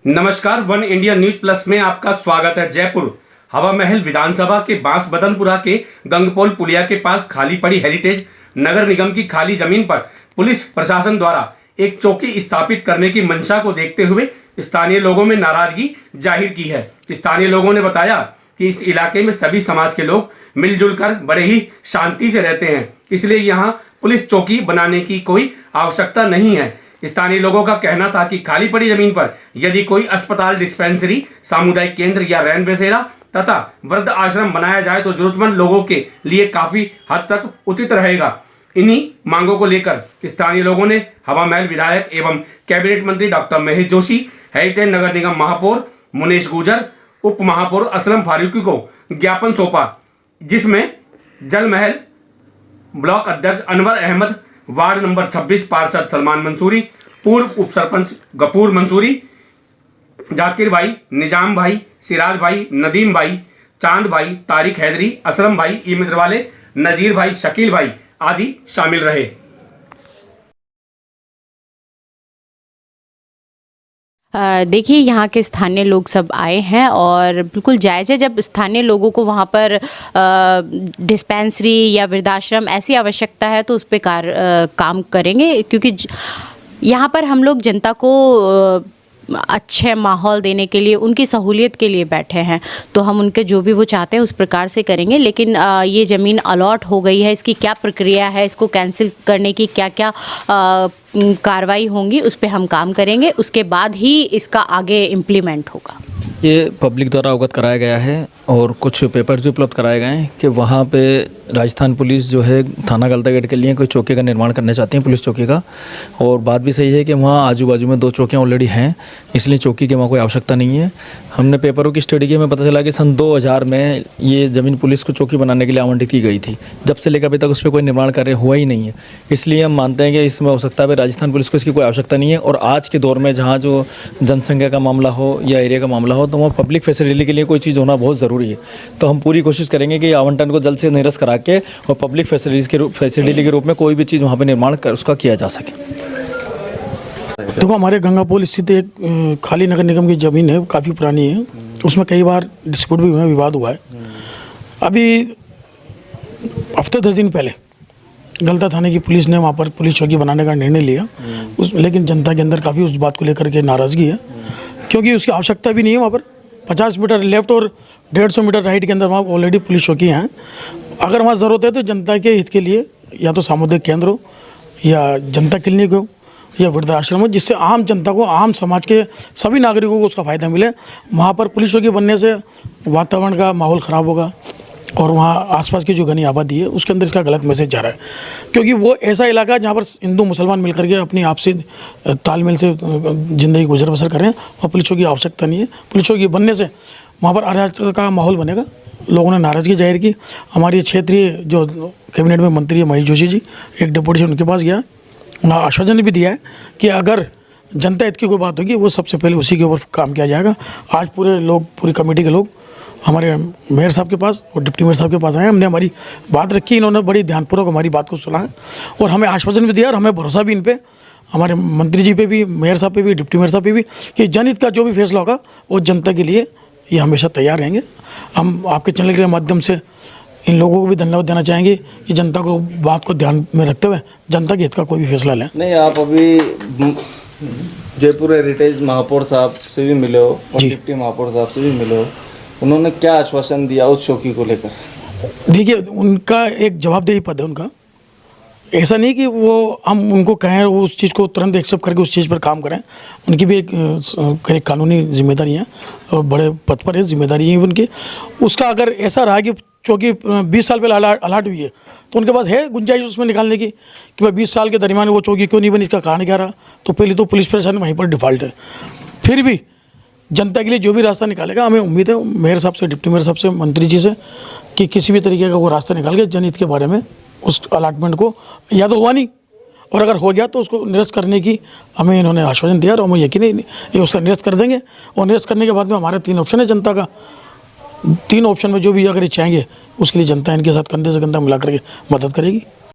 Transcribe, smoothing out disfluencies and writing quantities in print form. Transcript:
नमस्कार, one India news plus में आपका स्वागत है। जयपुर हवा महल विधानसभा के बांसबदनपुरा के गंगपोल पुलिया के पास खाली पड़ी हेरिटेज नगर निगम की खाली जमीन पर पुलिस प्रशासन द्वारा एक चौकी स्थापित करने की मंशा को देखते हुए स्थानीय लोगों में नाराजगी जाहिर की है। स्थानीय लोगों ने बताया कि इस इलाके में सभी समाज के लोग मिलजुल कर बड़े ही शांति से रहते हैं, इसलिए यहाँ पुलिस चौकी बनाने की कोई आवश्यकता नहीं है। स्थानीय लोगों का कहना था कि खाली पड़ी जमीन पर यदि कोई अस्पताल, डिस्पेंसरी, सामुदायिक केंद्र या रैन बसेरा तथा वृद्ध आश्रम बनाया जाए तो जरूरतमंद लोगों के लिए काफी हद तक उचित रहेगा। इन्हीं मांगों को लेकर स्थानीय लोगों ने हवा महल विधायक एवं कैबिनेट मंत्री डॉक्टर महेश जोशी, हेरिटेज नगर निगम महापौर मुनेश गुर्जर, उप महापौर असलम फारूकी को ज्ञापन सौंपा, जिसमें जल महल ब्लॉक अध्यक्ष अनवर अहमद, वार्ड नंबर 26 पार्षद सलमान मंसूरी, पूर्व उप सरपंच गफूर मंसूरी, जाकिर भाई, निजाम भाई, सिराज भाई, नदीम भाई, चांद भाई, तारिक हैदरी, असलम भाई, इमित्र वाले, नजीर भाई, शकील भाई आदि शामिल रहे। देखिए, यहाँ के स्थानीय लोग सब आए हैं और बिल्कुल जायज़ है जब स्थानीय लोगों को वहाँ पर डिस्पेंसरी या वृद्धाश्रम ऐसी आवश्यकता है तो उस पर काम करेंगे, क्योंकि यहाँ पर हम लोग जनता को अच्छे माहौल देने के लिए, उनकी सहूलियत के लिए बैठे हैं, तो हम उनके जो भी वो चाहते हैं उस प्रकार से करेंगे। लेकिन ये ज़मीन अलॉट हो गई है, इसकी क्या प्रक्रिया है, इसको कैंसिल करने की क्या क्या कार्रवाई होंगी, उस पर हम काम करेंगे, उसके बाद ही इसका आगे इम्प्लीमेंट होगा। ये पब्लिक द्वारा अवगत कराया गया है और कुछ पेपर्स भी उपलब्ध कराए गए हैं कि वहाँ पे राजस्थान पुलिस जो है थाना गलता के लिए कोई चौकी का निर्माण करना चाहती है, पुलिस चौकी का। और बात भी सही है कि वहाँ आजू बाजू में 2 चौकियाँ ऑलरेडी हैं, इसलिए चौकी की वहाँ कोई आवश्यकता नहीं है। हमने पेपरों की स्टडी की, हमें पता चला कि सन 2000 में ये ज़मीन पुलिस को चौकी बनाने के लिए आवंटित की गई थी। जब से लेकर अभी तक उस पर कोई निर्माण कार्य हुआ ही नहीं है, इसलिए हम मानते हैं कि इसमें हो सकता है राजस्थान पुलिस को इसकी कोई आवश्यकता नहीं है। और आज के दौर में जहाँ जो जनसंख्या का मामला हो या एरिया का मामला हो, तो वहाँ पब्लिक फैसिलिटी के लिए कोई चीज़ होना बहुत ज़रूरी है। तो हम पूरी कोशिश करेंगे कि आवंटन को जल्द से निरस्त करा के और पब्लिक फैसिलिटी के रूप में कोई भी चीज़ वहाँ पे निर्माण कर उसका किया जा सके। देखो, हमारे गंगापोल स्थित एक खाली नगर निगम की ज़मीन है, काफ़ी पुरानी है, उसमें कई बार डिस्प्यूट भी हुआ है, विवाद हुआ है। अभी हफ्ते 10 दिन पहले गलता थाने की पुलिस ने वहाँ पर पुलिस चौकी बनाने का निर्णय लिया, लेकिन जनता के अंदर काफ़ी उस बात को लेकर के नाराज़गी है, क्योंकि उसकी आवश्यकता भी नहीं है। वहाँ पर 50 मीटर लेफ्ट और 150 मीटर राइट के अंदर वहाँ ऑलरेडी पुलिस चौकी हैं। अगर वहाँ ज़रूरत है तो जनता के हित के लिए या तो सामुदायिक केंद्र हो या जनता क्लिनिक हो या वृद्धाश्रम हो, जिससे आम जनता को, आम समाज के सभी नागरिकों को उसका फ़ायदा मिले। वहाँ पर पुलिस चौकी बनने से वातावरण का माहौल ख़राब होगा और वहाँ आसपास की जो घनी आबादी है उसके अंदर इसका गलत मैसेज जा रहा है, क्योंकि वो ऐसा इलाका है जहाँ पर हिंदू मुसलमान मिलकर के अपनी आपसी तालमेल से ज़िंदगी गुजर बसर कर रहे हैं। वहाँ पुलिस चौकी की आवश्यकता नहीं है। पुलिस चौकी बनने से वहाँ पर अराजकता का माहौल बनेगा। लोगों ने नाराज़गी जाहिर की। हमारी क्षेत्रीय जो कैबिनेट में मंत्री है महेश जोशी जी, एक डिप्टी उनके पास गया, उन्होंने आश्वासन भी दिया है कि अगर जनता हित की कोई बात होगी वो सबसे पहले उसी के ऊपर काम किया जाएगा। आज पूरी कमेटी के लोग हमारे मेयर साहब के पास और डिप्टी मेयर साहब के पास आए, हमने हमारी बात रखी, इन्होंने बड़ी ध्यानपूर्वक हमारी बात को सुना है और हमें आश्वासन भी दिया और हमें भरोसा भी इन पे, हमारे मंत्री जी पे भी, मेयर साहब पे भी, डिप्टी मेयर साहब पे भी, कि जनहित का जो भी फैसला होगा वो जनता के लिए ये हमेशा तैयार रहेंगे। हम आपके चैनल के माध्यम से इन लोगों को भी धन्यवाद देना चाहेंगे कि जनता को बात को ध्यान में रखते हुए जनता के हित का कोई भी फैसला लें। नहीं, आप अभी जयपुर हेरिटेज महापौर साहब से भी मिले हो और डिप्टी महापौर साहब से भी मिले हो, उन्होंने क्या आश्वासन दिया उस चौकी को लेकर? देखिए, उनका एक जवाबदेही पद है उनका। ऐसा नहीं कि वो हम उनको कहें वो उस चीज़ को तुरंत एक्सेप्ट करके उस चीज़ पर काम करें। उनकी भी एक कानूनी जिम्मेदारी है और बड़े पद पर है, जिम्मेदारी है उनकी। उसका अगर ऐसा रहा कि चौकी 20 साल पहले अलाट हुई है तो उनके पास है गुंजाइश उसमें निकालने की कि भाई 20 साल के दरमियान वो चौकी क्यों नहीं बनी, इसका कारण क्या रहा। तो पहले तो पुलिस प्रशासन वहीं पर डिफ़ॉल्ट है। फिर भी जनता के लिए जो भी रास्ता निकालेगा, हमें उम्मीद है मेयर साहब से, डिप्टी मेयर साहब से, मंत्री जी से, कि किसी भी तरीके का वो रास्ता निकाल के जनहित के बारे में उस अलाटमेंट को, या तो हुआ नहीं और अगर हो गया तो उसको निरस्त करने की हमें इन्होंने आश्वासन दिया और हमें यकीन है ये उसका निरस्त कर देंगे। और निरस्त करने के बाद में हमारे 3 ऑप्शन है जनता का। 3 ऑप्शन में जो भी अगर ये चाहेंगे उसके लिए जनता इनके साथ कंधे से कंधा मिला करके मदद करेगी।